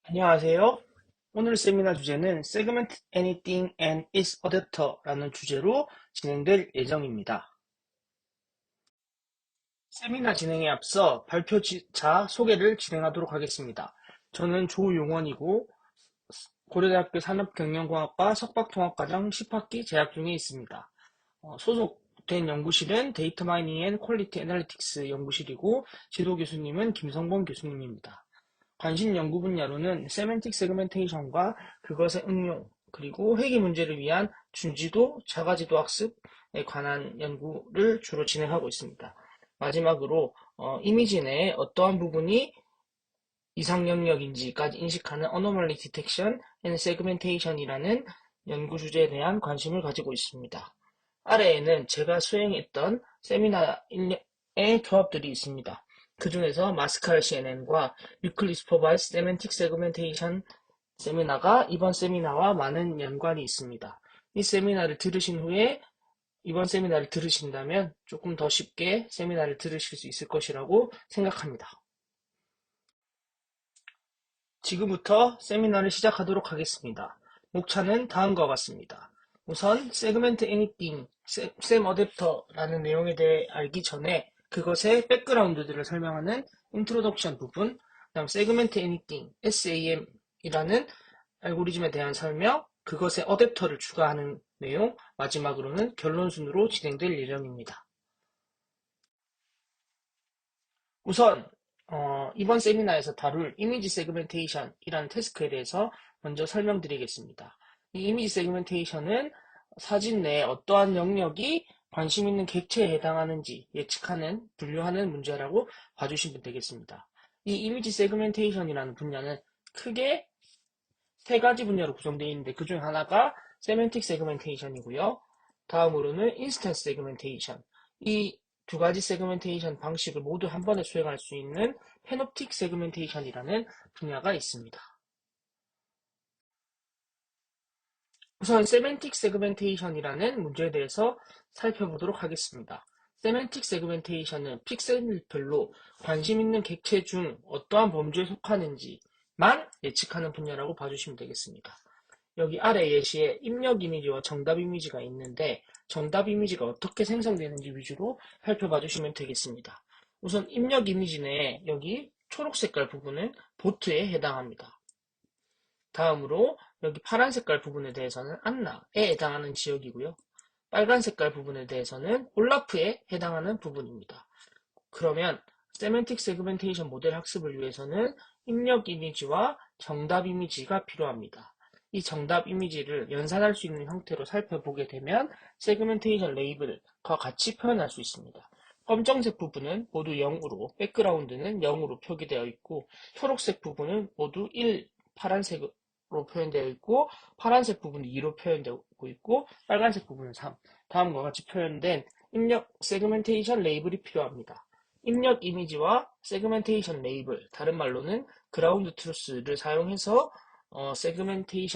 안녕하세요. 오늘 세미나 주제는 Segment Anything and its Adapter라는 주제로 진행될 예정입니다. 세미나 진행에 앞서 발표자 소개를 진행하도록 하겠습니다. 저는 조용원이고 고려대학교 산업경영공학과 석박통합과정 10학기 재학 중에 있습니다. 소속된 연구실은 데이터 마이닝 앤 퀄리티 애널리틱스 연구실이고 지도 교수님은 김성범 교수님입니다. 관심 연구 분야로는 세멘틱 세그멘테이션과 그것의 응용, 그리고 회계 문제를 위한 준지도, 자가지도 학습에 관한 연구를 주로 진행하고 있습니다. 마지막으로 이미지 내에 어떠한 부분이 이상 영역인지까지 인식하는 Anomaly Detection and Segmentation이라는 연구 주제에 대한 관심을 가지고 있습니다. 아래에는 제가 수행했던 세미나의 조합들이 있습니다. 그 중에서 마스칼 CNN과 유클리드 슈퍼바이스 세멘틱 세그멘테이션 세미나가 이번 세미나와 많은 연관이 있습니다. 이 세미나를 들으신 후에 이번 세미나를 들으신다면 조금 더 쉽게 세미나를 들으실 수 있을 것이라고 생각합니다. 지금부터 세미나를 시작하도록 하겠습니다. 목차는 다음과 같습니다. 우선 세그멘트 애니띵, 셈 어댑터라는 내용에 대해 알기 전에 그것의 백그라운드들을 설명하는 인트로덕션 부분, 그다음 세그멘트 애니띵, SAM이라는 알고리즘에 대한 설명, 그것의 어댑터를 추가하는 내용, 마지막으로는 결론 순으로 진행될 예정입니다. 우선 이번 세미나에서 다룰 이미지 세그멘테이션이라는 태스크에 대해서 먼저 설명드리겠습니다. 이 이미지 세그멘테이션은 사진 내에 어떠한 영역이 관심 있는 객체에 해당하는지 예측하는, 분류하는 문제라고 봐주시면 되겠습니다. 이 이미지 세그멘테이션이라는 분야는 크게 세 가지 분야로 구성되어 있는데 그 중 하나가 세멘틱 세그멘테이션이고요. 다음으로는 인스턴스 세그멘테이션. 이 두 가지 세그멘테이션 방식을 모두 한 번에 수행할 수 있는 페노틱 세그멘테이션이라는 분야가 있습니다. 우선 세멘틱 세그멘테이션이라는 문제에 대해서 살펴보도록 하겠습니다. 세멘틱 세그멘테이션은 픽셀별로 관심 있는 객체 중 어떠한 범주에 속하는지만 예측하는 분야라고 봐주시면 되겠습니다. 여기 아래 예시에 입력 이미지와 정답 이미지가 있는데 정답 이미지가 어떻게 생성되는지 위주로 살펴봐 주시면 되겠습니다. 우선 입력 이미지 내에 여기 초록 색깔 부분은 보트에 해당합니다. 다음으로 여기 파란 색깔 부분에 대해서는 안나에 해당하는 지역이고요. 빨간 색깔 부분에 대해서는 올라프에 해당하는 부분입니다. 그러면 세멘틱 세그멘테이션 모델 학습을 위해서는 입력 이미지와 정답 이미지가 필요합니다. 이 정답 이미지를 연산할 수 있는 형태로 살펴보게 되면 세그멘테이션 레이블과 같이 표현할 수 있습니다. 검정색 부분은 모두 0으로, 백그라운드는 0으로 표기되어 있고, 초록색 부분은 모두 1, 파란색으로 표현되어 있고, 파란색 부분은 2로 표현되고 있고, 빨간색 부분은 3. 다음과 같이 표현된 입력 세그멘테이션 레이블이 필요합니다. 입력 이미지와 세그멘테이션 레이블, 다른 말로는 그라운드 트루스를 사용해서 세멘틱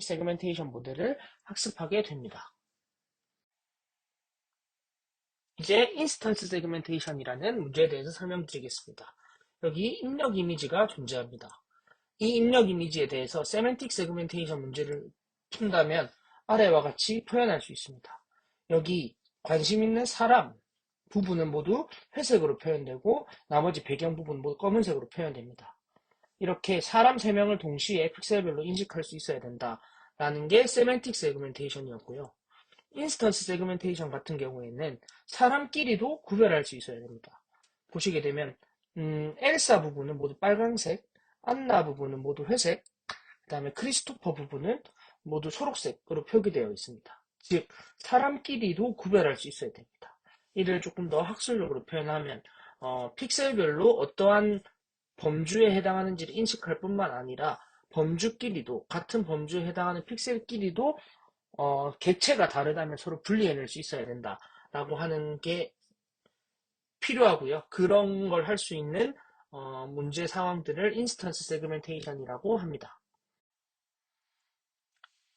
세그멘테이션 모델을 학습하게 됩니다. 이제 인스턴스 세그멘테이션이라는 문제에 대해서 설명드리겠습니다. 여기 입력 이미지가 존재합니다. 이 입력 이미지에 대해서 세멘틱 세그멘테이션 문제를 푼다면 아래와 같이 표현할 수 있습니다. 여기 관심 있는 사람 부분은 모두 회색으로 표현되고 나머지 배경 부분은 모두 검은색으로 표현됩니다. 이렇게 사람 3명을 동시에 픽셀별로 인식할 수 있어야 된다라는 게 세멘틱 세그멘테이션이었고요. 인스턴스 세그멘테이션 같은 경우에는 사람끼리도 구별할 수 있어야 됩니다. 보시게 되면 엘사 부분은 모두 빨간색, 안나 부분은 모두 회색, 그 다음에 크리스토퍼 부분은 모두 초록색으로 표기되어 있습니다. 즉 사람끼리도 구별할 수 있어야 됩니다. 이를 조금 더 학술적으로 표현하면 픽셀별로 어떠한 범주에 해당하는지를 인식할 뿐만 아니라 범주끼리도 같은 범주에 해당하는 픽셀끼리도 객체가 다르다면 서로 분리해낼 수 있어야 된다라고 하는 게 필요하고요. 그런 걸 할 수 있는 문제 상황들을 인스턴스 세그멘테이션이라고 합니다.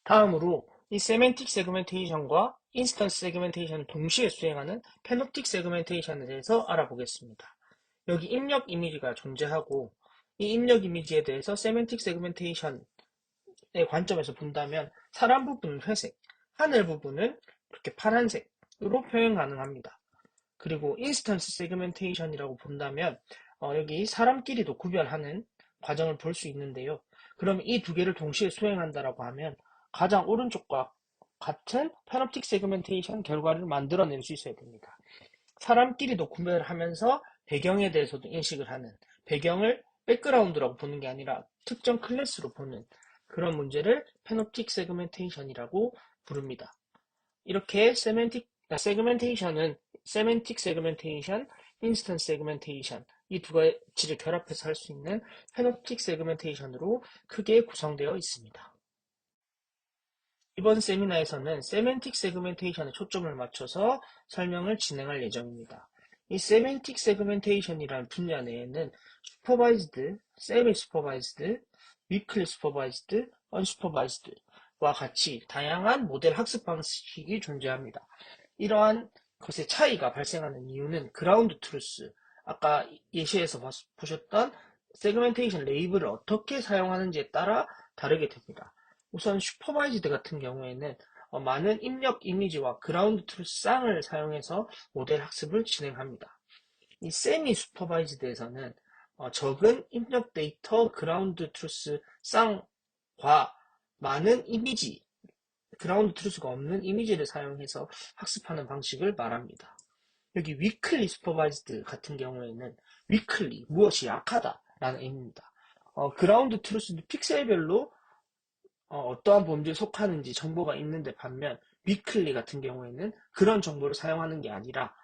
다음으로 이 세멘틱 세그멘테이션과 인스턴스 세그멘테이션을 동시에 수행하는 페노틱 세그멘테이션에 대해서 알아보겠습니다. 여기 입력 이미지가 존재하고 이 입력 이미지에 대해서 세멘틱 세그멘테이션의 관점에서 본다면 사람 부분은 회색, 하늘 부분은 이렇게 파란색으로 표현 가능합니다. 그리고 인스턴스 세그멘테이션이라고 본다면 여기 사람끼리도 구별하는 과정을 볼 수 있는데요. 그럼 이 두 개를 동시에 수행한다라고 하면 가장 오른쪽과 같은 패놉틱 세그멘테이션 결과를 만들어낼 수 있어야 됩니다. 사람끼리도 구별을 하면서 배경에 대해서도 인식을 하는, 배경을 백그라운드라고 보는 게 아니라 특정 클래스로 보는 그런 문제를 패놉틱 세그멘테이션이라고 부릅니다. 이렇게 세그멘테이션은 세멘틱 세그멘테이션, 인스턴스 세그멘테이션 이 두 가지를 결합해서 할 수 있는 패놉틱 세그멘테이션으로 크게 구성되어 있습니다. 이번 세미나에서는 세멘틱 세그멘테이션에 초점을 맞춰서 설명을 진행할 예정입니다. 이 세멘틱 세그멘테이션이라는 분야 내에는 슈퍼바이즈드, 세미 슈퍼바이즈드, 위클리 슈퍼바이즈드, 언슈퍼바이즈드와 같이 다양한 모델 학습 방식이 존재합니다. 이러한 것의 차이가 발생하는 이유는 그라운드 트루스, 아까 예시에서 보셨던 세그멘테이션 레이블을 어떻게 사용하는지에 따라 다르게 됩니다. 우선 슈퍼바이즈드 같은 경우에는 많은 입력 이미지와 그라운드 트루스 쌍을 사용해서 모델 학습을 진행합니다. 이 세미 슈퍼바이즈드에서는 적은 입력 데이터 그라운드 트루스 쌍과 많은 이미지, 그라운드 트루스가 없는 이미지를 사용해서 학습하는 방식을 말합니다. 여기 위클리 슈퍼바이즈드 같은 경우에는 위클리, 무엇이 약하다라는 의미입니다. 그라운드 트루스도 픽셀별로 어떠한 범죄에 속하는지 정보가 있는데 반면 위클리 같은 경우에는 그런 정보를 사용하는 게 아니라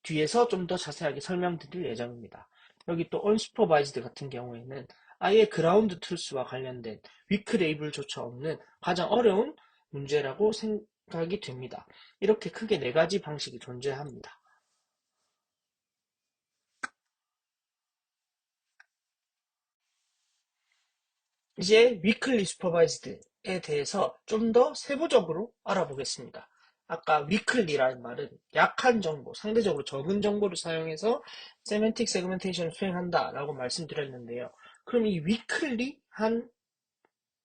뒤에서 좀 더 자세하게 설명드릴 예정입니다. 여기 또 언슈퍼바이즈드 같은 경우에는 아예 그라운드 트루스와 관련된 위크 레이블조차 없는 가장 어려운 문제라고 생각이 됩니다. 이렇게 크게 네 가지 방식이 존재합니다. 이제 위클리 슈퍼바이즈드에 대해서 좀 더 세부적으로 알아보겠습니다. 아까 위클리라는 말은 약한 정보, 상대적으로 적은 정보를 사용해서 세멘틱 세그멘테이션을 수행한다 라고 말씀드렸는데요. 그럼 이 위클리한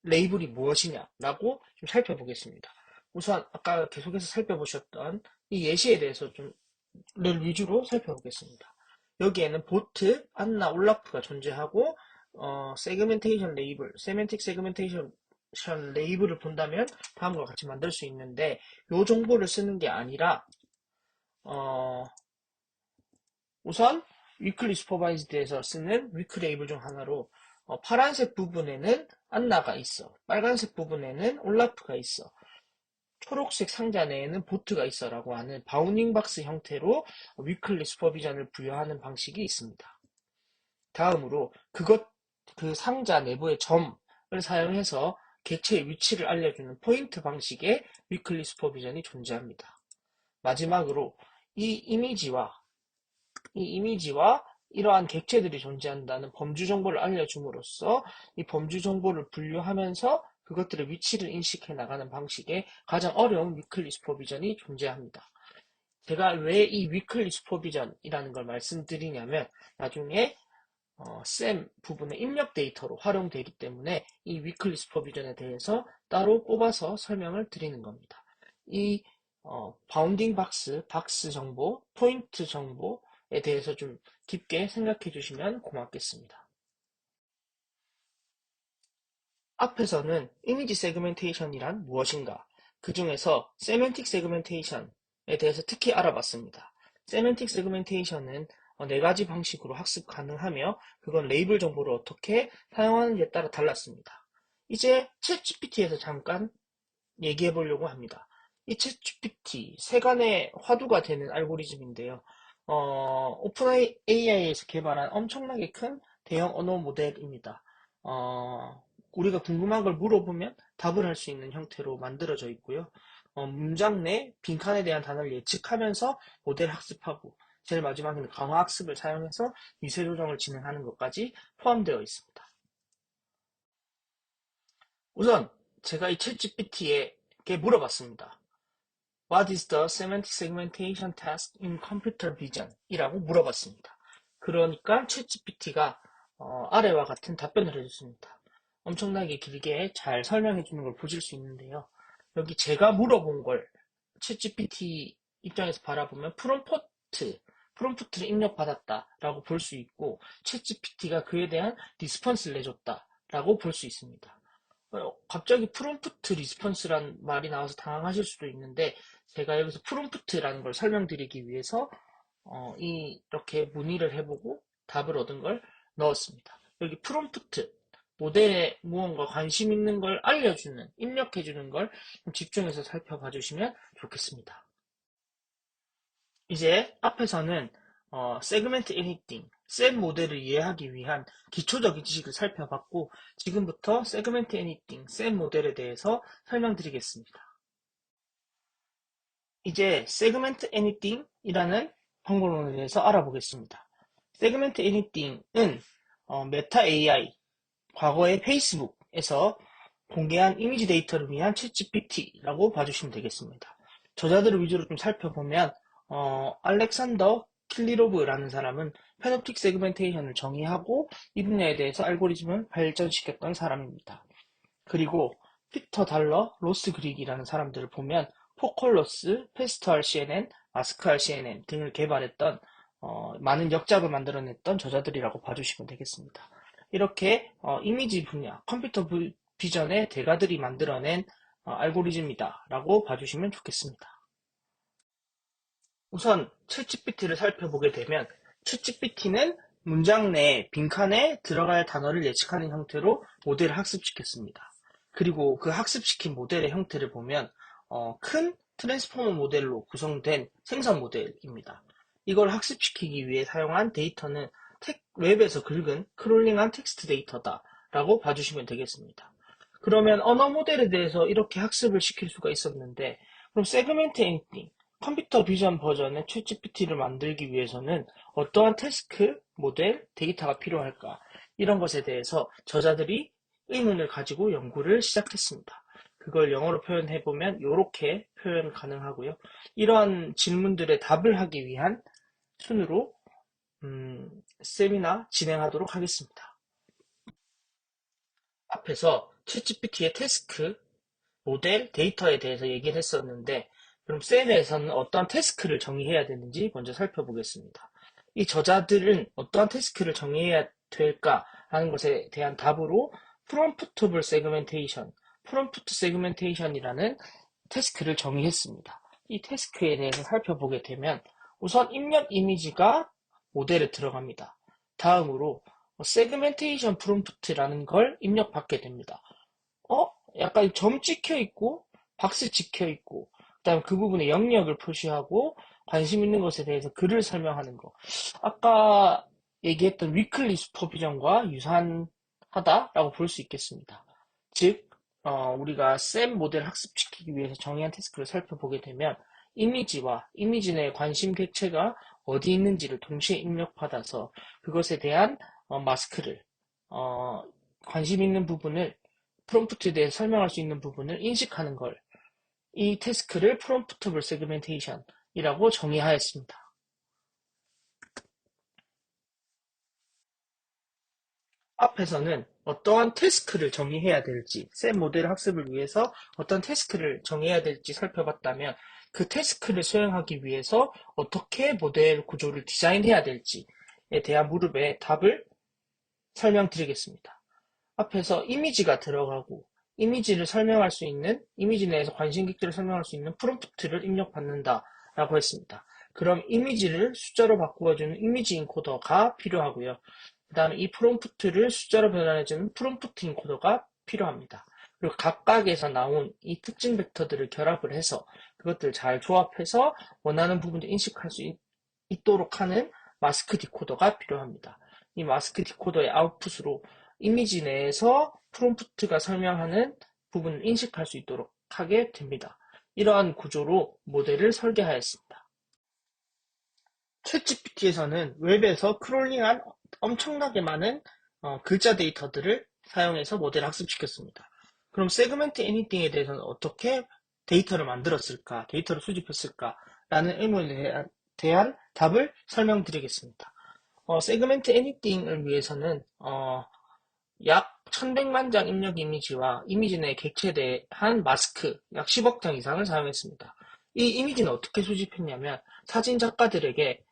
레이블이 무엇이냐라고 좀 살펴보겠습니다. 우선 아까 계속해서 살펴보셨던 이 예시에 대해서 좀를 위주로 살펴보겠습니다. 여기에는 보트, 안나, 올라프가 존재하고 세그멘테이션 레이블, 세멘틱 세그멘테이션 레이블을 본다면 다음과 같이 만들 수 있는데 이 정보를 쓰는 게 아니라 우선 위클리 슈퍼바이즈드에서 쓰는 위크 레이블 중 하나로 파란색 부분에는 안나가 있어, 빨간색 부분에는 올라프가 있어, 초록색 상자 내에는 보트가 있어 라고 하는 바운딩 박스 형태로 위클리 슈퍼비전을 부여하는 방식이 있습니다. 다음으로 그 상자 내부의 점을 사용해서 객체의 위치를 알려주는 포인트 방식의 위클리 슈퍼비전이 존재합니다. 마지막으로 이 이미지와 이러한 객체들이 존재한다는 범주 정보를 알려줌으로써 이 범주 정보를 분류하면서 그것들의 위치를 인식해 나가는 방식의 가장 어려운 위클리 슈퍼비전이 존재합니다. 제가 왜 이 위클리 슈퍼비전이라는 걸 말씀드리냐면 나중에 셈 부분의 입력 데이터로 활용되기 때문에 이 위클리 슈퍼비전에 대해서 따로 뽑아서 설명을 드리는 겁니다. 이 바운딩 박스 정보, 포인트 정보에 대해서 좀 깊게 생각해 주시면 고맙겠습니다. 앞에서는 이미지 세그멘테이션이란 무엇인가, 그 중에서 세멘틱 세그멘테이션에 대해서 특히 알아봤습니다. 세멘틱 세그멘테이션은 네 가지 방식으로 학습 가능하며 그건 레이블 정보를 어떻게 사용하는지에 따라 달랐습니다. 이제 챗GPT에서 잠깐 얘기해 보려고 합니다. 이 챗GPT, 세간의 화두가 되는 알고리즘인데요. 오픈 AI에서 개발한 엄청나게 큰 대형 언어 모델입니다. 우리가 궁금한 걸 물어보면 답을 할 수 있는 형태로 만들어져 있고요. 문장 내 빈칸에 대한 단어를 예측하면서 모델 학습하고 제일 마지막에는 강화 학습을 사용해서 미세 조정을 진행하는 것까지 포함되어 있습니다. 우선 제가 이 챗GPT에게 물어봤습니다. What is the semantic segmentation task in computer vision? 이라고 물어봤습니다. 그러니까 챗GPT가 아래와 같은 답변을 해줬습니다. 엄청나게 길게 잘 설명해주는 걸 보실 수 있는데요. 여기 제가 물어본 걸 챗GPT 입장에서 바라보면 프롬프트를 입력받았다라고 볼 수 있고 챗GPT가 그에 대한 리스폰스를 내줬다라고 볼 수 있습니다. 갑자기 프롬프트 리스폰스란 말이 나와서 당황하실 수도 있는데 제가 여기서 프롬프트라는 걸 설명드리기 위해서 이렇게 문의를 해보고 답을 얻은 걸 넣었습니다. 여기 프롬프트, 모델에 무언가 관심 있는 걸 알려주는, 입력해주는 걸 집중해서 살펴봐 주시면 좋겠습니다. 이제 앞에서는 세그멘트 애니띵, 셈 모델을 이해하기 위한 기초적인 지식을 살펴봤고 지금부터 세그멘트 애니띵, 셈 모델에 대해서 설명드리겠습니다. 이제 세그멘트 애니띵이라는 방법론에 대해서 알아보겠습니다. 세그멘트 애니띵은 메타 AI, 과거의 페이스북에서 공개한 이미지 데이터를 위한 챗GPT라고 봐주시면 되겠습니다. 저자들을 위주로 좀 살펴보면 알렉산더 킬리로브라는 사람은 페노픽 세그멘테이션을 정의하고 이 분야에 대해서 알고리즘을 발전시켰던 사람입니다. 그리고 피터 달러, 로스 그릭이라는 사람들을 보면 포컬로스, 페스트알 CNN, 마스크알 CNN 등을 개발했던 많은 역작을 만들어냈던 저자들이라고 봐주시면 되겠습니다. 이렇게 이미지 분야, 컴퓨터 비전의 대가들이 만들어낸 알고리즘이다 라고 봐주시면 좋겠습니다. 우선 챗GPT를 살펴보게 되면 챗GPT는 문장 내 빈칸에 들어갈 단어를 예측하는 형태로 모델을 학습시켰습니다. 그리고 그 학습시킨 모델의 형태를 보면 큰 트랜스포머 모델로 구성된 생성 모델입니다. 이걸 학습시키기 위해 사용한 데이터는 웹에서 긁은 크롤링한 텍스트 데이터다라고 봐주시면 되겠습니다. 그러면 언어 모델에 대해서 이렇게 학습을 시킬 수가 있었는데 그럼 세그멘트 애니띵, 컴퓨터 비전 버전의 챗GPT를 만들기 위해서는 어떠한 태스크, 모델, 데이터가 필요할까? 이런 것에 대해서 저자들이 의문을 가지고 연구를 시작했습니다. 그걸 영어로 표현해보면 이렇게 표현 가능하고요. 이러한 질문들의 답을 하기 위한 순으로 세미나 진행하도록 하겠습니다. 앞에서 챗GPT의 태스크, 모델, 데이터에 대해서 얘기를 했었는데 그럼 셈에서는 어떠한 태스크를 정의해야 되는지 먼저 살펴보겠습니다. 이 저자들은 어떠한 태스크를 정의해야 될까라는 것에 대한 답으로 프롬프트블 세그멘테이션, 프롬프트 세그멘테이션이라는 태스크를 정의했습니다. 이 태스크에 대해서 살펴보게 되면 우선 입력 이미지가 모델에 들어갑니다. 다음으로 세그멘테이션 프롬프트라는 걸 입력받게 됩니다. 약간 점 찍혀 있고 박스 찍혀 있고 그다음 그 부분에 영역을 표시하고 관심 있는 것에 대해서 글을 설명하는 거. 아까 얘기했던 위클리 슈퍼비전과 유사하다라고 볼 수 있겠습니다. 즉 우리가 셈 모델 학습시키기 위해서 정의한 태스크를 살펴보게 되면 이미지와 이미지 내 관심 객체가 어디 있는지를 동시에 입력받아서 그것에 대한 마스크를 관심 있는 부분을 프롬프트에 대해 설명할 수 있는 부분을 인식하는 걸 이 태스크를 프롬프트블 세그멘테이션이라고 정의하였습니다. 앞에서는 어떠한 태스크를 정의해야 될지, 셈 모델 학습을 위해서 어떤 태스크를 정의해야 될지 살펴봤다면 그 태스크를 수행하기 위해서 어떻게 모델 구조를 디자인해야 될지에 대한 물음에 답을 설명드리겠습니다. 앞에서 이미지가 들어가고 이미지를 설명할 수 있는 이미지 내에서 관심객들을 설명할 수 있는 프롬프트를 입력받는다라고 했습니다. 그럼 이미지를 숫자로 바꾸어주는 이미지 인코더가 필요하고요. 그 다음에 이 프롬프트를 숫자로 변환해주는 프롬프트 인코더가 필요합니다. 그리고 각각에서 나온 이 특징 벡터들을 결합을 해서 그것들을 잘 조합해서 원하는 부분을 인식할 수 있도록 하는 마스크 디코더가 필요합니다. 이 마스크 디코더의 아웃풋으로 이미지 내에서 프롬프트가 설명하는 부분을 인식할 수 있도록 하게 됩니다. 이러한 구조로 모델을 설계하였습니다. 챗GPT에서는 웹에서 크롤링한 엄청나게 많은 글자 데이터들을 사용해서 모델을 학습시켰습니다. 그럼 세그멘트 애니띵에 대해서는 어떻게 데이터를 만들었을까, 데이터를 수집했을까 라는 의문에 대한 답을 설명드리겠습니다. 세그멘트 애니띵을 위해서는 약 1100만 장 입력 이미지와 이미지 내 객체대한 마스크 약 10억 장 이상을 사용했습니다. 이 이미지는 어떻게 수집했냐면 사진 작가들에게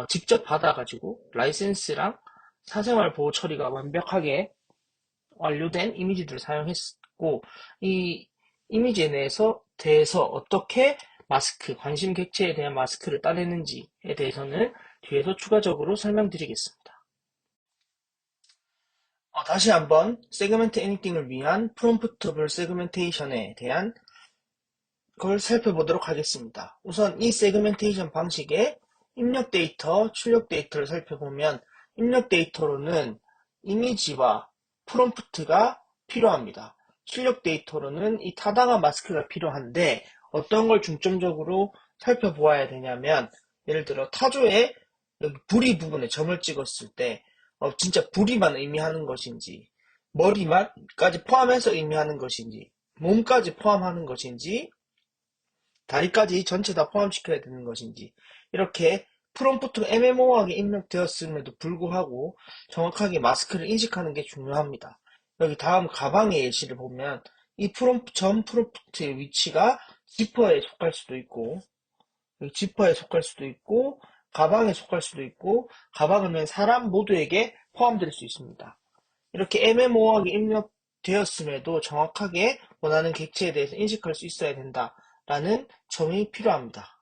직접 받아가지고 라이센스랑 사생활 보호 처리가 완벽하게 완료된 이미지들을 사용했고, 이 이미지에 대해서 어떻게 관심 객체에 대한 마스크를 따내는지에 대해서는 뒤에서 추가적으로 설명드리겠습니다. 다시 한번 세그멘트 애니띵을 위한 프롬프트블 세그멘테이션에 대한 걸 살펴보도록 하겠습니다. 우선 이 세그멘테이션 방식의 입력 데이터, 출력 데이터를 살펴보면 입력 데이터로는 이미지와 프롬프트가 필요합니다. 출력 데이터로는 이 타당한 마스크가 필요한데 어떤 걸 중점적으로 살펴보아야 되냐면 예를 들어 타조의 여기 부리 부분에 점을 찍었을 때 진짜 부리만 의미하는 것인지 머리만까지 포함해서 의미하는 것인지 몸까지 포함하는 것인지 다리까지 전체 다 포함시켜야 되는 것인지 이렇게 프롬프트가 애매모호하게 입력되었음에도 불구하고 정확하게 마스크를 인식하는 게 중요합니다. 여기 다음 가방의 예시를 보면 이 전 프롬프트의 위치가 지퍼에 속할 수도 있고 지퍼에 속할 수도 있고 가방에 속할 수도 있고 가방을 맨 사람 모두에게 포함될 수 있습니다. 이렇게 애매모호하게 입력되었음에도 정확하게 원하는 객체에 대해서 인식할 수 있어야 된다라는 점이 필요합니다.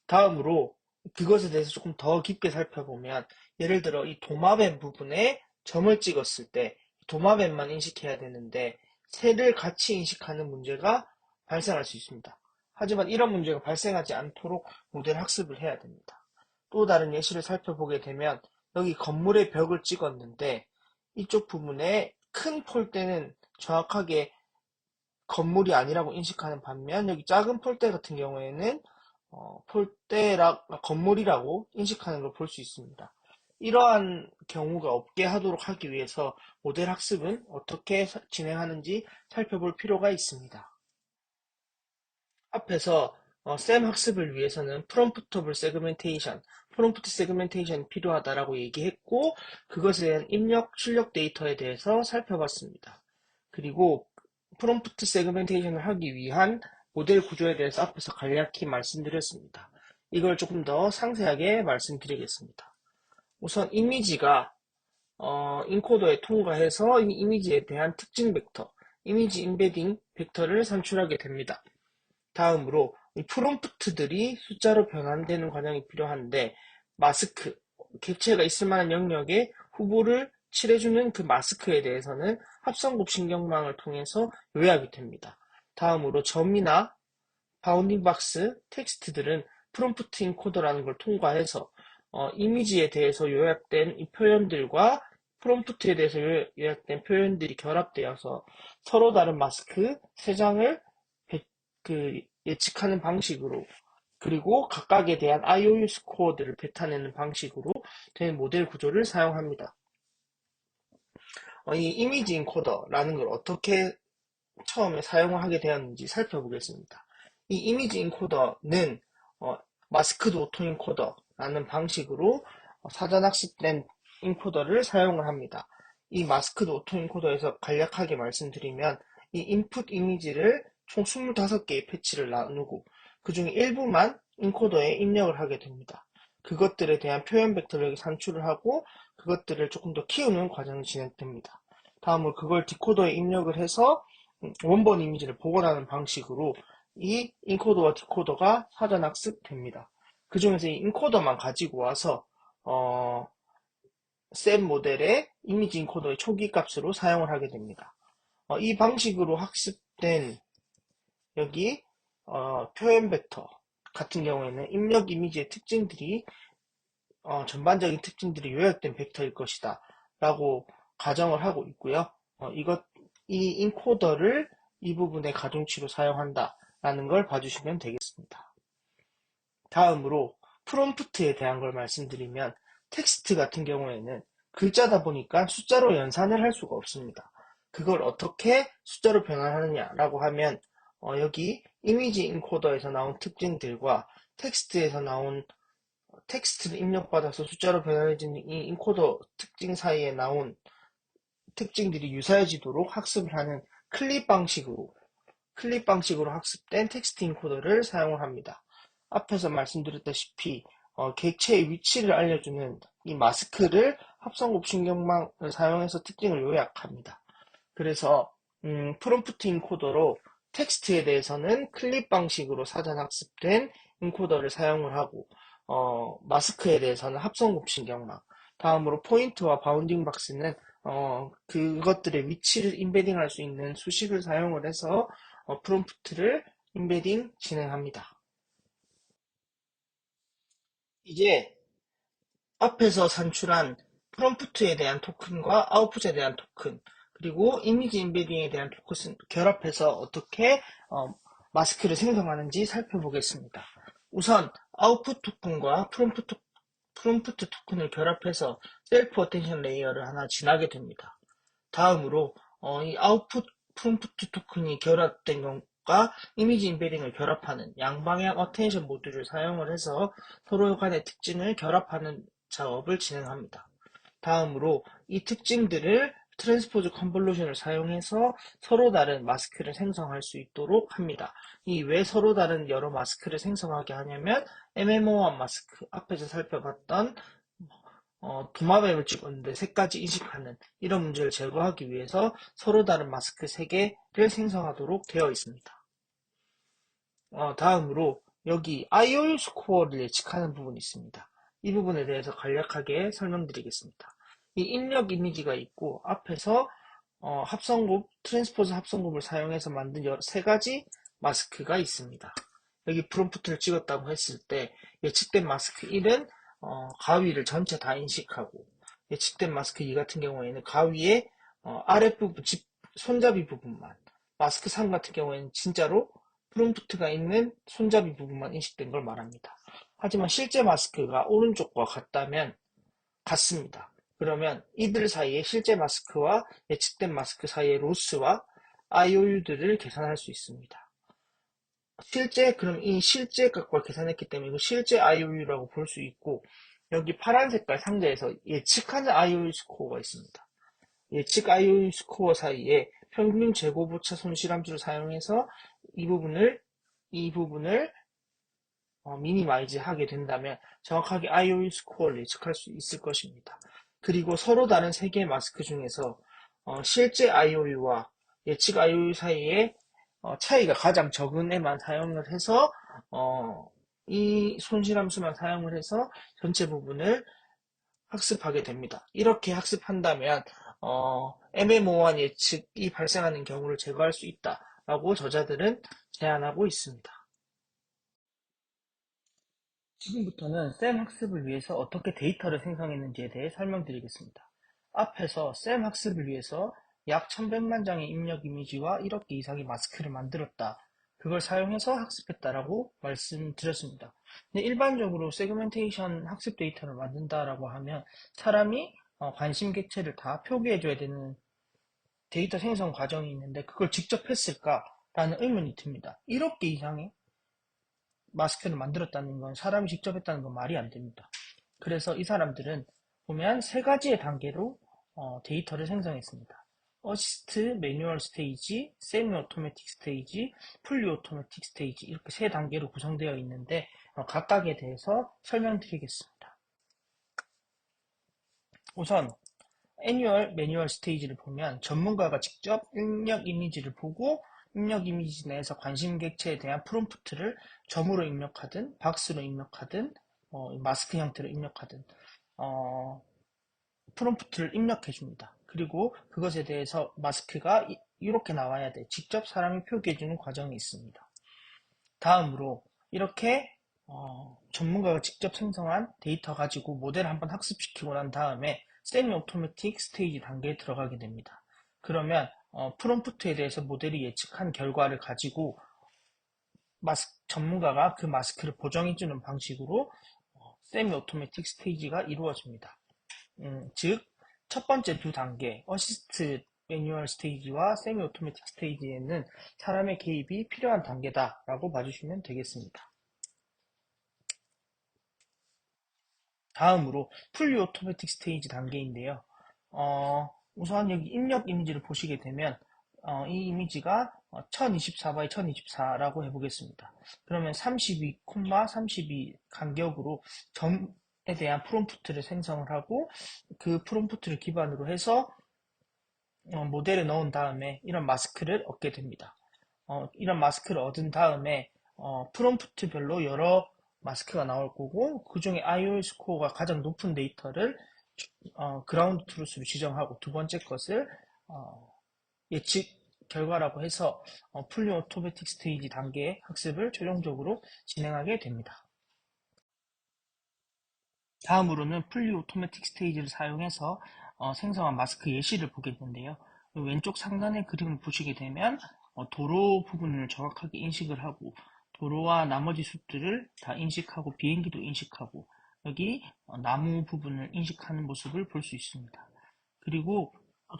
다음으로 그것에 대해서 조금 더 깊게 살펴보면 예를 들어 이 도마뱀 부분에 점을 찍었을 때 도마뱀만 인식해야 되는데 새를 같이 인식하는 문제가 발생할 수 있습니다. 하지만 이런 문제가 발생하지 않도록 모델 학습을 해야 됩니다. 또 다른 예시를 살펴보게 되면 여기 건물의 벽을 찍었는데 이쪽 부분에 큰 폴대는 정확하게 건물이 아니라고 인식하는 반면 여기 작은 폴대 같은 경우에는 건물이라고 인식하는 걸 볼 수 있습니다. 이러한 경우가 없게 하도록 하기 위해서 모델 학습은 어떻게 진행하는지 살펴볼 필요가 있습니다. 앞에서 쌤 학습을 위해서는 프롬프터블 세그멘테이션, 프롬프트 세그멘테이션이 필요하다라고 얘기했고 그것에 대한 입력, 출력 데이터에 대해서 살펴봤습니다. 그리고 프롬프트 세그멘테이션을 하기 위한 모델 구조에 대해서 앞에서 간략히 말씀드렸습니다. 이걸 조금 더 상세하게 말씀드리겠습니다. 우선 이미지가 인코더에 통과해서 이 이미지에 대한 특징 벡터, 이미지 인베딩 벡터를 산출하게 됩니다. 다음으로 이 프롬프트들이 숫자로 변환되는 과정이 필요한데 마스크, 객체가 있을 만한 영역에 후보를 칠해주는 그 마스크에 대해서는 합성곱 신경망을 통해서 요약이 됩니다. 다음으로 점이나 바운딩 박스, 텍스트들은 프롬프트 인코더라는 걸 통과해서 이미지에 대해서 요약된 이 표현들과 프롬프트에 대해서 요약된 표현들이 결합되어서 서로 다른 마스크 3장을 예측하는 방식으로 그리고 각각에 대한 IOU 스코어들을 뱉어내는 방식으로 된 모델 구조를 사용합니다. 이 이미지 인코더라는 걸 어떻게 처음에 사용을 하게 되었는지 살펴보겠습니다. 이 이미지 인코더는 마스크드 오토 인코더라는 방식으로 사전 학습된 인코더를 사용을 합니다. 이 마스크드 오토 인코더에서 간략하게 말씀드리면 이 인풋 이미지를 총 25개의 패치를 나누고 그 중에 일부만 인코더에 입력을 하게 됩니다. 그것들에 대한 표현 벡터를 산출을 하고 그것들을 조금 더 키우는 과정이 진행됩니다. 다음으로 그걸 디코더에 입력을 해서 원본 이미지를 복원하는 방식으로 이 인코더와 디코더가 사전 학습됩니다. 그 중에서 이 인코더만 가지고 와서 쌤 모델의 이미지 인코더의 초기 값으로 사용을 하게 됩니다. 이 방식으로 학습된 여기 표현 벡터 같은 경우에는 입력 이미지의 특징들이 전반적인 특징들이 요약된 벡터일 것이다 라고 가정을 하고 있고요. 이 인코더를 이 부분의 가중치로 사용한다 라는 걸 봐주시면 되겠습니다. 다음으로 프롬프트에 대한 걸 말씀드리면 텍스트 같은 경우에는 글자다 보니까 숫자로 연산을 할 수가 없습니다. 그걸 어떻게 숫자로 변환하느냐라고 하면 여기 이미지 인코더에서 나온 특징들과 텍스트에서 나온 텍스트를 입력받아서 숫자로 변환해지는 이 인코더 특징 사이에 나온 특징들이 유사해지도록 학습을 하는 클립 방식으로 학습된 텍스트 인코더를 사용을 합니다. 앞에서 말씀드렸다시피 객체의 위치를 알려주는 이 마스크를 합성곱 신경망을 사용해서 특징을 요약합니다. 그래서 프롬프트 인코더로 텍스트에 대해서는 클립 방식으로 사전 학습된 인코더를 사용을 하고 마스크에 대해서는 합성곱 신경망, 다음으로 포인트와 바운딩 박스는 그것들의 위치를 인베딩할 수 있는 수식을 사용을 해서 프롬프트를 인베딩 진행합니다. 이제 앞에서 산출한 프롬프트에 대한 토큰과 아웃풋에 대한 토큰, 그리고 이미지 인베딩에 대한 토큰을 결합해서 어떻게 마스크를 생성하는지 살펴보겠습니다. 우선 아웃풋 토큰과 프롬프트 토큰을 결합해서 셀프 어텐션 레이어를 하나 지나게 됩니다. 다음으로 이 아웃풋 프롬프트 토큰이 결합된 것과 이미지 인베딩을 결합하는 양방향 어텐션 모듈을 사용을 해서 서로 간의 특징을 결합하는 작업을 진행합니다. 다음으로 이 특징들을 트랜스포즈 컨볼루션을 사용해서 서로 다른 마스크를 생성할 수 있도록 합니다. 이 왜 서로 다른 여러 마스크를 생성하게 하냐면 MMO1 마스크, 앞에서 살펴봤던 도마뱀을 찍었는데 색까지 인식하는 이런 문제를 제거하기 위해서 서로 다른 마스크 3개를 생성하도록 되어 있습니다. 다음으로 여기 IOU 스코어를 예측하는 부분이 있습니다. 이 부분에 대해서 간략하게 설명드리겠습니다. 이 입력 이미지가 있고 앞에서 합성곱, 트랜스포즈 합성곱을 사용해서 만든 3가지 마스크가 있습니다. 여기 프롬프트를 찍었다고 했을 때 예측된 마스크 1은 가위를 전체 다 인식하고, 예측된 마스크 2 같은 경우에는 가위의 아랫부분, 손잡이 부분만, 마스크 3 같은 경우에는 진짜로 프롬프트가 있는 손잡이 부분만 인식된 걸 말합니다. 하지만 실제 마스크가 오른쪽과 같습니다. 그러면 이들 사이에 실제 마스크와 예측된 마스크 사이의 로스와 IOU들을 계산할 수 있습니다. 그럼 이 실제 값과 계산했기 때문에 이거 실제 IOU라고 볼 수 있고, 여기 파란 색깔 상자에서 예측하는 IOU 스코어가 있습니다. 예측 IOU 스코어 사이에 평균 재고보차 손실함수를 사용해서 이 부분을 미니마이즈 하게 된다면 정확하게 IOU 스코어를 예측할 수 있을 것입니다. 그리고 서로 다른 3개의 마스크 중에서 실제 IOU와 예측 IOU 사이에 차이가 가장 적은 애만 사용을 해서 이 손실함수만 사용을 해서 전체 부분을 학습하게 됩니다. 이렇게 학습한다면 MMO1 예측이 발생하는 경우를 제거할 수 있다라고 저자들은 제안하고 있습니다. 지금부터는 쌤 학습을 위해서 어떻게 데이터를 생성했는지에 대해 설명드리겠습니다. 앞에서 쌤 학습을 위해서 약 1100만 장의 입력 이미지와 1억 개 이상의 마스크를 만들었다. 그걸 사용해서 학습했다라고 말씀드렸습니다. 근데 일반적으로 세그멘테이션 학습 데이터를 만든다라고 하면 사람이 관심 객체를 다 표기해줘야 되는 데이터 생성 과정이 있는데 그걸 직접 했을까라는 의문이 듭니다. 1억 개 이상의 마스크를 만들었다는 건 사람이 직접 했다는 건 말이 안 됩니다. 그래서 이 사람들은 보면 3가지의 단계로 데이터를 생성했습니다. 어시스트, 매뉴얼 스테이지, 세미 오토매틱 스테이지, 풀리 오토매틱 스테이지 이렇게 3단계로 구성되어 있는데 각각에 대해서 설명드리겠습니다. 우선 매뉴얼 스테이지를 보면 전문가가 직접 입력 이미지를 보고 입력 이미지 내에서 관심 객체에 대한 프롬프트를 점으로 입력하든 박스로 입력하든 마스크 형태로 입력하든 프롬프트를 입력해 줍니다. 그리고 그것에 대해서 마스크가 이렇게 나와야 돼. 직접 사람이 표기해 주는 과정이 있습니다. 다음으로 이렇게 전문가가 직접 생성한 데이터 가지고 모델을 한번 학습시키고 난 다음에 세미 오토매틱 스테이지 단계에 들어가게 됩니다. 그러면 프롬프트에 대해서 모델이 예측한 결과를 가지고 전문가가 그 마스크를 보정해주는 방식으로 세미 오토매틱 스테이지가 이루어집니다. 즉, 첫 번째 2단계, 어시스트 매뉴얼 스테이지와 세미 오토매틱 스테이지에는 사람의 개입이 필요한 단계다라고 봐주시면 되겠습니다. 다음으로 풀리 오토매틱 스테이지 단계인데요. 우선 여기 입력 이미지를 보시게 되면 이 이미지가 1024 by 1024라고 해보겠습니다. 그러면 32, 32 간격으로 점에 대한 프롬프트를 생성을 하고 그 프롬프트를 기반으로 해서 모델을 넣은 다음에 이런 마스크를 얻게 됩니다. 이런 마스크를 얻은 다음에 프롬프트별로 여러 마스크가 나올 거고 그 중에 IOL 스코어가 가장 높은 데이터를 그라운드 트루스로 지정하고 두 번째 것을 예측 결과라고 해서 풀리 오토매틱 스테이지 단계의 학습을 최종적으로 진행하게 됩니다. 다음으로는 풀리 오토매틱 스테이지를 사용해서 생성한 마스크 예시를 보겠는데요. 왼쪽 상단의 그림을 보시게 되면 도로 부분을 정확하게 인식을 하고 도로와 나머지 숲들을 다 인식하고 비행기도 인식하고 여기 나무 부분을 인식하는 모습을 볼 수 있습니다. 그리고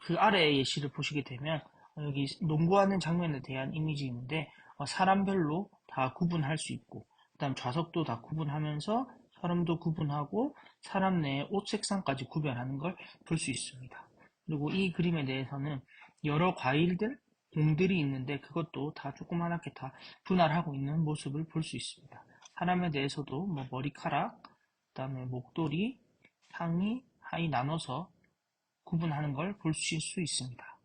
그 아래의 예시를 보시게 되면 여기 농구하는 장면에 대한 이미지인데 사람별로 다 구분할 수 있고 그다음 좌석도 다 구분하면서 사람도 구분하고 사람 내의 옷 색상까지 구별하는 걸 볼 수 있습니다. 그리고 이 그림에 대해서는 여러 과일들, 공들이 있는데 그것도 다 조그맣게 다 분할하고 있는 모습을 볼 수 있습니다. 사람에 대해서도 뭐 머리카락, 그다음에 목도리, 상의, 하의 나눠서 구분하는 걸 보실 수 있습니다.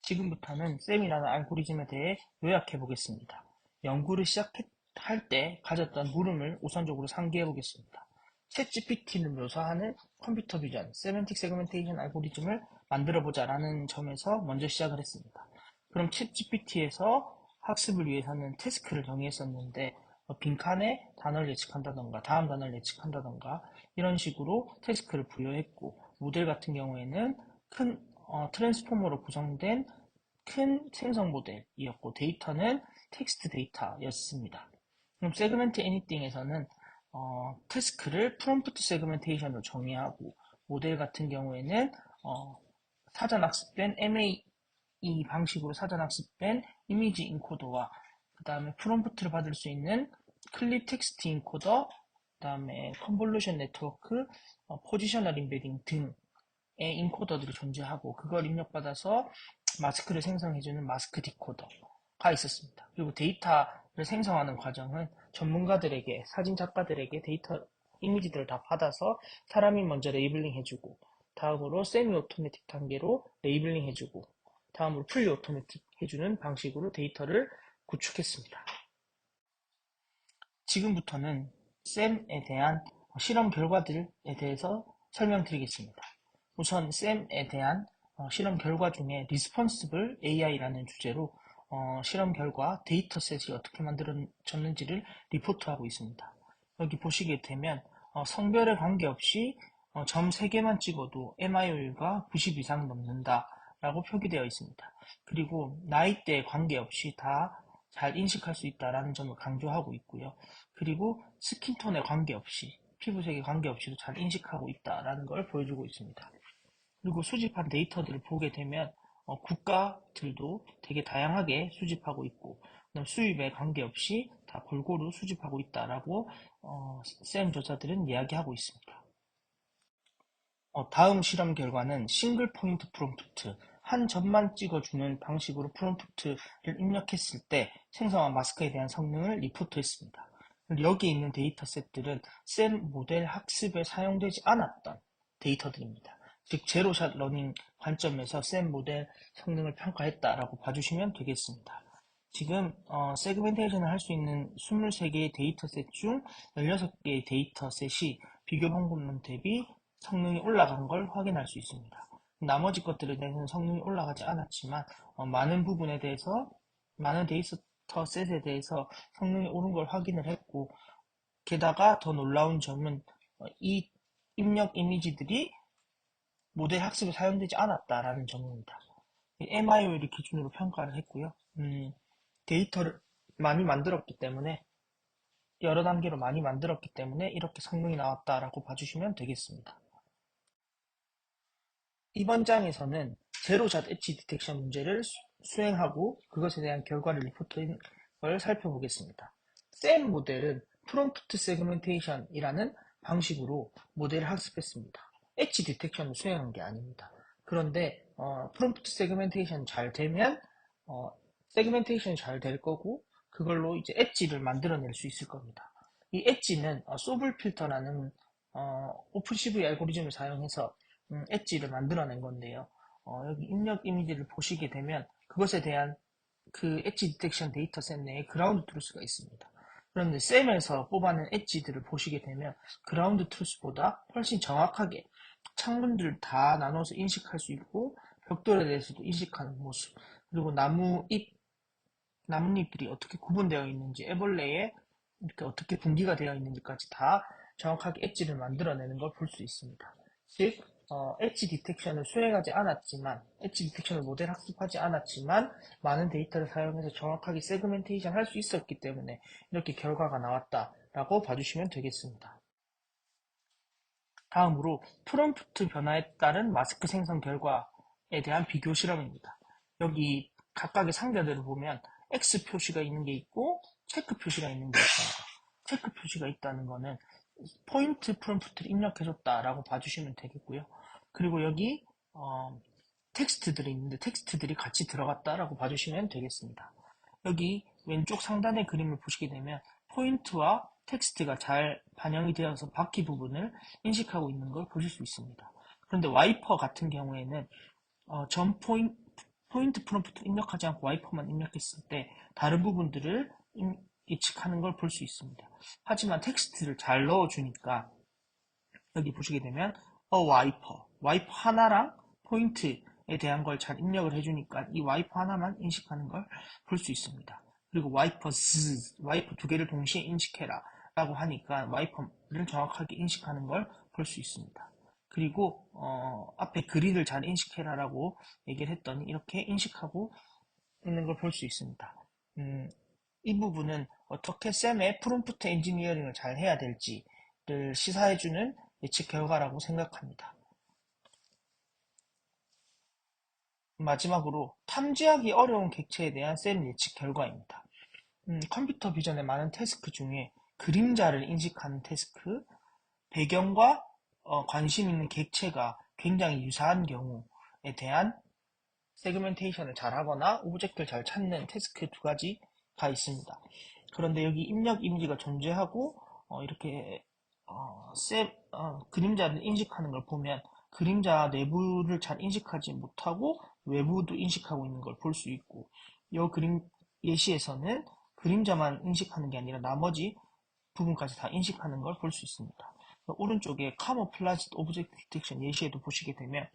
지금부터는 셈이라는 알고리즘에 대해 요약해 보겠습니다. 연구를 시작할 때 가졌던 물음을 우선적으로 상기해 보겠습니다. 챗GPT를 묘사하는 컴퓨터 비전, 세멘틱 세그멘테이션 알고리즘을 만들어 보자라는 점에서 먼저 시작을 했습니다. 그럼 챗GPT에서 학습을 위해서는 태스크를 정의했었는데 빈칸에 단어를 예측한다던가 다음 단어를 예측한다던가 이런 식으로 태스크를 부여했고 모델 같은 경우에는 큰 트랜스포머로 구성된 큰 생성 모델이었고 데이터는 텍스트 데이터였습니다. 그럼 세그멘트 애니띵에서는 태스크를 프롬프트 세그멘테이션으로 정의하고 모델 같은 경우에는 사전 학습된 MAE 방식으로 사전 학습된 이미지 인코더와 그 다음에 프롬프트를 받을 수 있는 클립 텍스트 인코더, 그 다음에 컨볼루션 네트워크, 포지셔널 인베딩 등의 인코더들이 존재하고 그걸 입력받아서 마스크를 생성해주는 마스크 디코더가 있었습니다. 그리고 데이터를 생성하는 과정은 전문가들에게, 사진 작가들에게 데이터 이미지들을 다 받아서 사람이 먼저 레이블링 해주고 다음으로 세미 오토매틱 단계로 레이블링 해주고 다음으로 풀리 오토매틱 해주는 방식으로 데이터를 구축했습니다. 지금부터는 셈에 대한 실험 결과들에 대해서 설명드리겠습니다. 우선 셈에 대한 실험 결과 중에 Responsible AI라는 주제로 실험 결과 데이터셋이 어떻게 만들어졌는지를 리포트하고 있습니다. 여기 보시게 되면 성별에 관계없이 점 3개만 찍어도 MIO율가 90 이상 넘는다 라고 표기되어 있습니다. 그리고 나이대에 관계없이 다 잘 인식할 수 있다는 점을 강조하고 있고요. 그리고 스킨톤에 관계없이 피부색에 관계없이도 잘 인식하고 있다는 걸 보여주고 있습니다. 그리고 수집한 데이터들을 보게 되면 국가들도 되게 다양하게 수집하고 있고 수입에 관계없이 다 골고루 수집하고 있다라고 셈 조사들은 이야기하고 있습니다. 다음 실험 결과는 싱글 포인트 프롬프트, 한 점만 찍어주는 방식으로 프롬프트를 입력했을 때 생성한 마스크에 대한 성능을 리포트했습니다. 여기 있는 데이터셋들은 셈 모델 학습에 사용되지 않았던 데이터들입니다. 즉 제로샷 러닝 관점에서 셈 모델 성능을 평가했다라고 봐주시면 되겠습니다. 지금 세그멘테이션을 할 수 있는 23개의 데이터셋 중 16개의 데이터셋이 비교 방법론 대비 성능이 올라간 걸 확인할 수 있습니다. 나머지 것들에 대해서는 성능이 올라가지 않았지만 많은 부분에 대해서 많은 데이터셋에 대해서 성능이 오른 걸 확인을 했고 게다가 더 놀라운 점은 이 입력 이미지들이 모델 학습에 사용되지 않았다라는 점입니다. MIO를 기준으로 평가를 했고요. 데이터를 많이 만들었기 때문에 여러 단계로 많이 만들었기 때문에 이렇게 성능이 나왔다라고 봐주시면 되겠습니다. 이번 장에서는 제로샷 엣지 디텍션 문제를 수행하고 그것에 대한 결과를 리포트한 걸 살펴보겠습니다. 셈 모델은 프롬프트 세그멘테이션이라는 방식으로 모델을 학습했습니다. 엣지 디텍션을 수행한 게 아닙니다. 그런데 프롬프트 세그멘테이션 잘 되면 세그멘테이션이 잘 될 거고 그걸로 이제 엣지를 만들어낼 수 있을 겁니다. 이 엣지는 소블 필터라는 오픈CV 알고리즘을 사용해서 엣지를 만들어낸 건데요. 여기 입력 이미지를 보시게 되면 그것에 대한 그 엣지 디텍션 데이터셋 내에 그라운드 트루스가 있습니다. 그런데 셈에서 뽑아낸 엣지들을 보시게 되면 그라운드 트루스보다 훨씬 정확하게 창문들을 다 나눠서 인식할 수 있고 벽돌에 대해서도 인식하는 모습, 그리고 나뭇잎들이 어떻게 구분되어 있는지, 애벌레에 이렇게 어떻게 분기가 되어 있는지까지 다 정확하게 엣지를 만들어내는 걸 볼 수 있습니다. 즉, 엣지 디텍션을 수행하지 않았지만, 엣지 디텍션을 모델 학습하지 않았지만, 많은 데이터를 사용해서 정확하게 세그멘테이션 할 수 있었기 때문에 이렇게 결과가 나왔다라고 봐주시면 되겠습니다. 다음으로 프롬프트 변화에 따른 마스크 생성 결과에 대한 비교 실험입니다. 여기 각각의 상자들을 보면 X 표시가 있는 게 있고 체크 표시가 있는 게 있습니다. 체크 표시가 있다는 거는 포인트 프롬프트를 입력해줬다라고 봐주시면 되겠고요. 그리고 여기 텍스트들이 있는데 텍스트들이 같이 들어갔다라고 봐주시면 되겠습니다. 여기 왼쪽 상단의 그림을 보시게 되면 포인트와 텍스트가 잘 반영이 되어서 바퀴 부분을 인식하고 있는 걸 보실 수 있습니다. 그런데 와이퍼 같은 경우에는 전 포인트 프롬프트를 입력하지 않고 와이퍼만 입력했을 때 다른 부분들을 예측하는 걸 볼 수 있습니다. 하지만 텍스트를 잘 넣어주니까 여기 보시게 되면 와이퍼 하나랑 포인트에 대한 걸 잘 입력을 해주니까 이 와이퍼 하나만 인식하는 걸 볼 수 있습니다. 그리고 와이퍼 두 개를 동시에 인식해라 라고 하니까 와이퍼를 정확하게 인식하는 걸 볼 수 있습니다. 그리고 앞에 그린을 잘 인식해라 라고 얘기를 했더니 이렇게 인식하고 있는 걸 볼 수 있습니다. 이 부분은 어떻게 쌤의 프롬프트 엔지니어링을 잘 해야 될지를 시사해주는 예측 결과라고 생각합니다. 마지막으로 탐지하기 어려운 객체에 대한 쌤 예측 결과입니다. 컴퓨터 비전의 많은 태스크 중에 그림자를 인식하는 태스크, 배경과 관심 있는 객체가 굉장히 유사한 경우에 대한 세그멘테이션을 잘하거나 오브젝트를 잘 찾는 태스크 두 가지가 있습니다. 그런데 여기 입력 이미지가 존재하고 이렇게 그림자를 인식하는 걸 보면 그림자 내부를 잘 인식하지 못하고 외부도 인식하고 있는 걸 볼 수 있고 이 그림 예시에서는 그림자만 인식하는 게 아니라 나머지 부분까지 다 인식하는 걸 볼 수 있습니다. 오른쪽에 카모플라지드 오브젝트 디텍션 예시에도 보시게 되면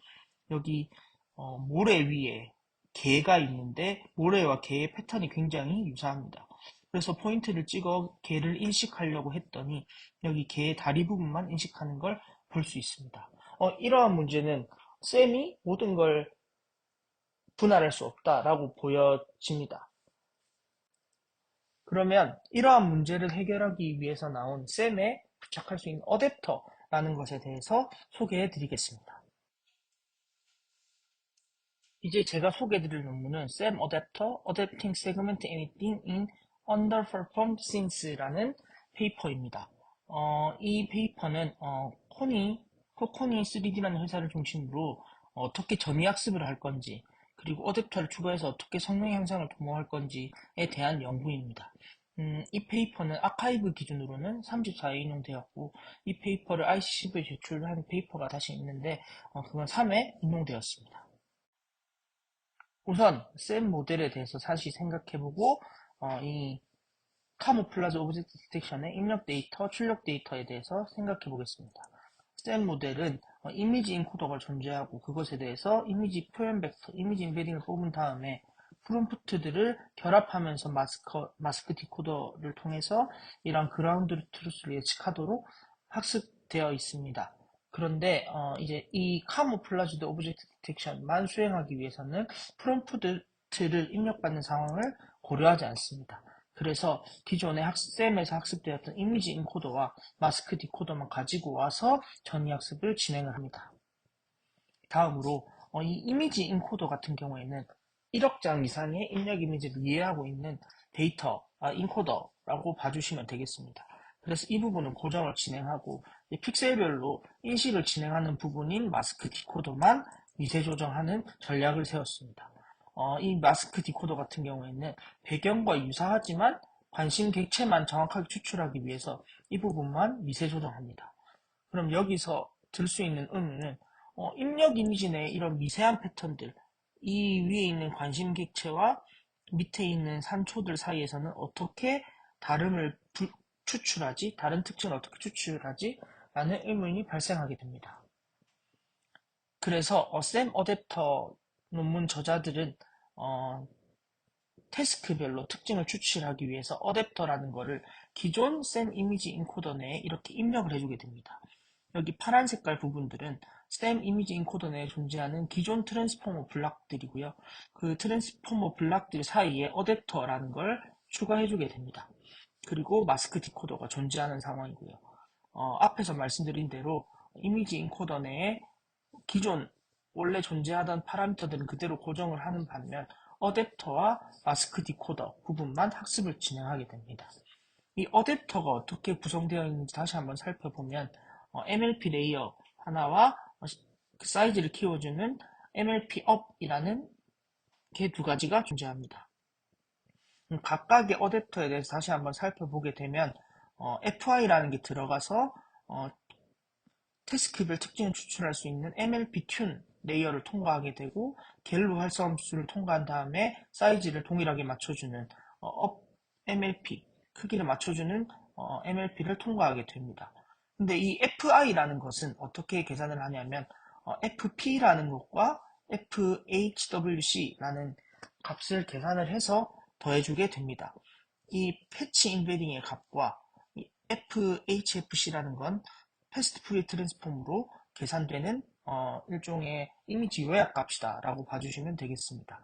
여기 모래 위에 개가 있는데 모래와 개의 패턴이 굉장히 유사합니다. 그래서 포인트를 찍어 개를 인식하려고 했더니 여기 개의 다리 부분만 인식하는 걸 볼 수 있습니다. 이러한 문제는 쌤이 모든 걸 분할할 수 없다라고 보여집니다. 그러면 이러한 문제를 해결하기 위해서 나온 쌤에 부착할 수 있는 어댑터라는 것에 대해서 소개해 드리겠습니다. 이제 제가 소개해드릴 논문은 쌤 어댑터 Adapting Segment Anything in Underperformed Scenes라는 페이퍼입니다. 이 페이퍼는 코코니 3D라는 회사를 중심으로 어떻게 전위학습을 할 건지 그리고 어댑터를 추가해서 어떻게 성능 향상을 도모할 건지에 대한 연구입니다. 이 페이퍼는 아카이브 기준으로는 34회 인용되었고 이 페이퍼를 ICCV에 제출한 페이퍼가 다시 있는데 그건 3회 인용되었습니다. 우선 쌤 모델에 대해서 다시 생각해보고 이 카모플라즈 오브젝트 디텍션의 입력 데이터, 출력 데이터에 대해서 생각해보겠습니다. 쌤 모델은 이미지 인코더가 존재하고 그것에 대해서 이미지 표현 벡터, 이미지 인베딩을 뽑은 다음에 프롬프트들을 결합하면서 마스크 디코더를 통해서 이런 그라운드 트루스를 예측하도록 학습되어 있습니다. 그런데 이제 이 카모플라지드 오브젝트 디텍션만 수행하기 위해서는 프롬프트를 입력받는 상황을 고려하지 않습니다. 그래서 기존의 쌤에서 학습되었던 이미지 인코더와 마스크 디코더만 가지고 와서 전이학습을 진행을 합니다. 다음으로 이 이미지 인코더 같은 경우에는 1억 장 이상의 입력 이미지를 이해하고 있는 데이터, 인코더라고 봐주시면 되겠습니다. 그래서 이 부분은 고정을 진행하고 픽셀별로 인식을 진행하는 부분인 마스크 디코더만 미세 조정하는 전략을 세웠습니다. 이 마스크 디코더 같은 경우에는 배경과 유사하지만 관심 객체만 정확하게 추출하기 위해서 이 부분만 미세 조정합니다. 그럼 여기서 들 수 있는 의미는 입력 이미지 내에 이런 미세한 패턴들, 이 위에 있는 관심 객체와 밑에 있는 산초들 사이에서는 어떻게 다름을 추출하지? 다른 특징을 어떻게 추출하지? 라는 의문이 발생하게 됩니다. 그래서 샘 어댑터 논문 저자들은 태스크별로 특징을 추출하기 위해서 어댑터라는 거를 기존 샘 이미지 인코더 내에 이렇게 입력을 해주게 됩니다. 여기 파란 색깔 부분들은 샘 이미지 인코더 내에 존재하는 기존 트랜스포머 블락들이고요. 그 트랜스포머 블락들 사이에 어댑터라는 걸 추가해주게 됩니다. 그리고 마스크 디코더가 존재하는 상황이고요. 앞에서 말씀드린 대로 이미지 인코더 내에 기존 원래 존재하던 파라미터들은 그대로 고정을 하는 반면 어댑터와 마스크 디코더 부분만 학습을 진행하게 됩니다. 이 어댑터가 어떻게 구성되어 있는지 다시 한번 살펴보면 MLP 레이어 하나와 그 사이즈를 키워주는 MLP up이라는 게 두 가지가 존재합니다. 각각의 어댑터에 대해서 다시 한번 살펴보게 되면 FI라는 게 들어가서 태스크별 특징을 추출할 수 있는 MLP 튠 레이어를 통과하게 되고 갤로 활성함수를 통과한 다음에 사이즈를 동일하게 맞춰주는 up MLP 크기를 맞춰주는 MLP를 통과하게 됩니다. 근데 이 FI라는 것은 어떻게 계산을 하냐면 FP라는 것과 FHWC라는 값을 계산을 해서 더해주게 됩니다. 이 패치 인베딩의 값과 이 FHFC라는 건 패스트 프리 트랜스폼으로 계산되는 일종의 이미지 요약 값이다 라고 봐주시면 되겠습니다.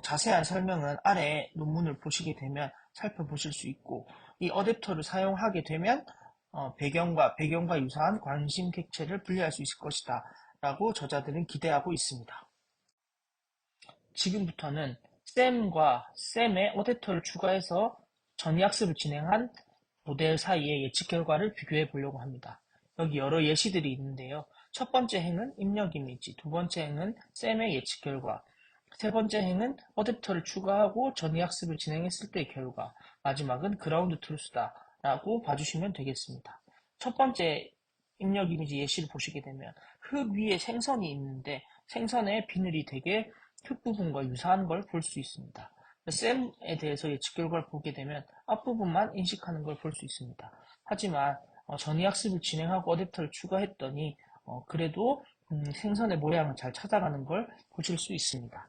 자세한 설명은 아래 논문을 보시게 되면 살펴보실 수 있고 이 어댑터를 사용하게 되면 배경과 유사한 관심 객체를 분리할 수 있을 것이다 라고 저자들은 기대하고 있습니다. 지금부터는 샘과 샘의 어댑터를 추가해서 전이학습을 진행한 모델 사이의 예측 결과를 비교해 보려고 합니다. 여기 여러 예시들이 있는데요. 첫 번째 행은 입력 이미지, 두 번째 행은 샘의 예측 결과, 세 번째 행은 어댑터를 추가하고 전이학습을 진행했을 때의 결과, 마지막은 그라운드 트루스다 라고 봐주시면 되겠습니다. 첫 번째 입력 이미지 예시를 보시게 되면 흙 위에 생선이 있는데 생선의 비늘이 되게 흙 부분과 유사한 걸 볼 수 있습니다. 샘에 대해서 예측 결과를 보게 되면 앞부분만 인식하는 걸 볼 수 있습니다. 하지만 전이학습을 진행하고 어댑터를 추가했더니 그래도 생선의 모양을 잘 찾아가는 걸 보실 수 있습니다.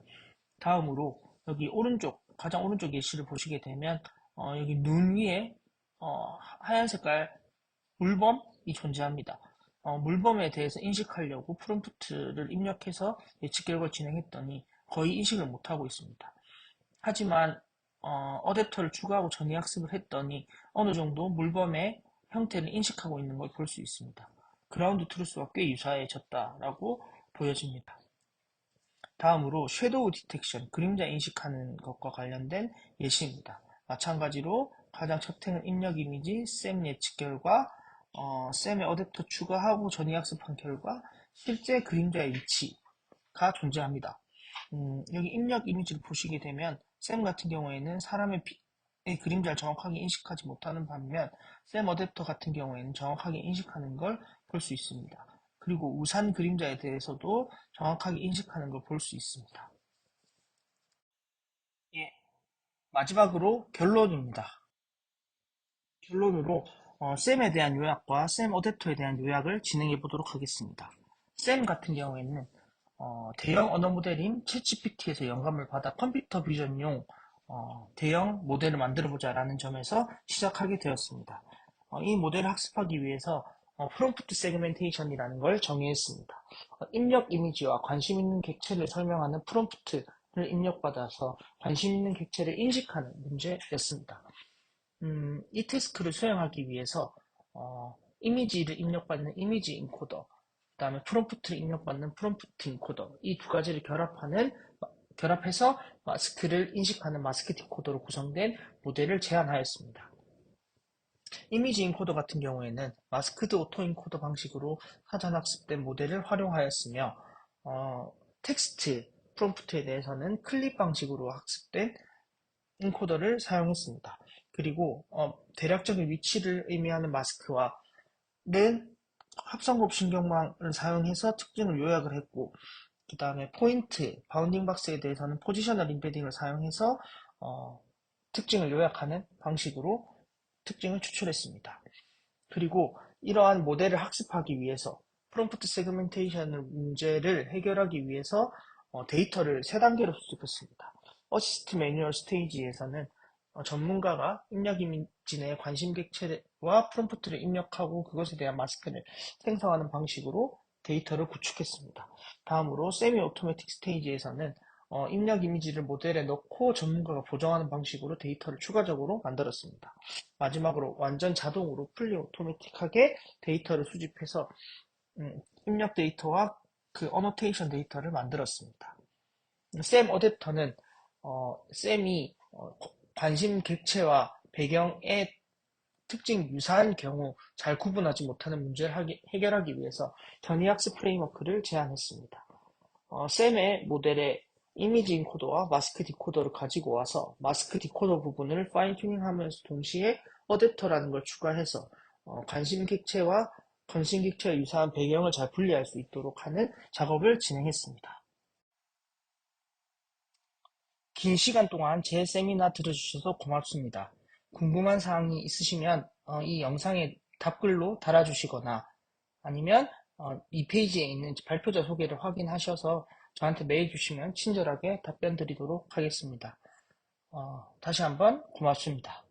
다음으로 여기 가장 오른쪽 예시를 보시게 되면 여기 눈 위에 하얀 색깔 물범이 존재합니다. 물범에 대해서 인식하려고 프롬프트를 입력해서 예측 결과를 진행했더니 거의 인식을 못하고 있습니다. 하지만 어댑터를 추가하고 전이학습을 했더니 어느 정도 물범의 형태를 인식하고 있는 걸 볼 수 있습니다. 그라운드 트루스와 꽤 유사해졌다라고 보여집니다. 다음으로 섀도우 디텍션, 그림자 인식하는 것과 관련된 예시입니다. 마찬가지로 가장 첫 행은 입력 이미지, 샘 예측 결과, 샘의 어댑터 추가하고 전이학습한 결과 실제 그림자의 위치가 존재합니다. 여기 입력 이미지를 보시게 되면 샘 같은 경우에는 사람의 그림자를 정확하게 인식하지 못하는 반면 샘 어댑터 같은 경우에는 정확하게 인식하는 걸 볼 수 있습니다. 그리고 우산 그림자에 대해서도 정확하게 인식하는 걸 볼 수 있습니다. 예, 마지막으로 결론입니다. 결론으로 샘에 대한 요약과 샘 어댑터에 대한 요약을 진행해 보도록 하겠습니다. 샘 같은 경우에는 대형 언어 모델인 챗GPT에서 영감을 받아 컴퓨터 비전용 대형 모델을 만들어보자 라는 점에서 시작하게 되었습니다. 이 모델을 학습하기 위해서 프롬프트 세그멘테이션이라는 걸 정의했습니다. 입력 이미지와 관심 있는 객체를 설명하는 프롬프트를 입력받아서 관심 있는 객체를 인식하는 문제였습니다. 이 태스크를 수행하기 위해서 이미지를 입력받는 이미지 인코더, 그 다음에 프롬프트를 입력받는 프롬프트 인코더, 이 두 가지를 결합해서 마스크를 인식하는 마스크 디코더로 구성된 모델을 제안하였습니다. 이미지 인코더 같은 경우에는 마스크드 오토 인코더 방식으로 사전 학습된 모델을 활용하였으며 텍스트 프롬프트에 대해서는 클립 방식으로 학습된 인코더를 사용했습니다. 그리고 대략적인 위치를 의미하는 마스크와는 합성곱 신경망을 사용해서 특징을 요약을 했고, 그 다음에 포인트, 바운딩 박스에 대해서는 포지셔널 임베딩을 사용해서 특징을 요약하는 방식으로 특징을 추출했습니다. 그리고 이러한 모델을 학습하기 위해서 프롬프트 세그멘테이션 문제를 해결하기 위해서 데이터를 세 단계로 수집했습니다. 어시스트 매뉴얼 스테이지에서는 전문가가 입력 이미지 내 관심 객체와 프롬프트를 입력하고 그것에 대한 마스크를 생성하는 방식으로 데이터를 구축했습니다. 다음으로 세미 오토매틱 스테이지에서는 입력 이미지를 모델에 넣고 전문가가 보정하는 방식으로 데이터를 추가적으로 만들었습니다. 마지막으로 완전 자동으로 풀리 오토매틱하게 데이터를 수집해서 입력 데이터와 그 어노테이션 데이터를 만들었습니다. 샘 어댑터는 샘이 관심 객체와 배경의 특징 유사한 경우 잘 구분하지 못하는 문제를 해결하기 위해서 전이학습 프레임워크를 제안했습니다. 샘의 모델에 이미지 인코더와 마스크 디코더를 가지고 와서 마스크 디코더 부분을 파인 튜닝하면서 동시에 어댑터라는 걸 추가해서 관심 객체와 건심 객체와 유사한 배경을 잘 분리할 수 있도록 하는 작업을 진행했습니다. 긴 시간 동안 제 세미나 들어주셔서 고맙습니다. 궁금한 사항이 있으시면 이 영상에 답글로 달아주시거나 아니면 이 페이지에 있는 발표자 소개를 확인하셔서 저한테 메일 주시면 친절하게 답변 드리도록 하겠습니다. 다시 한번 고맙습니다.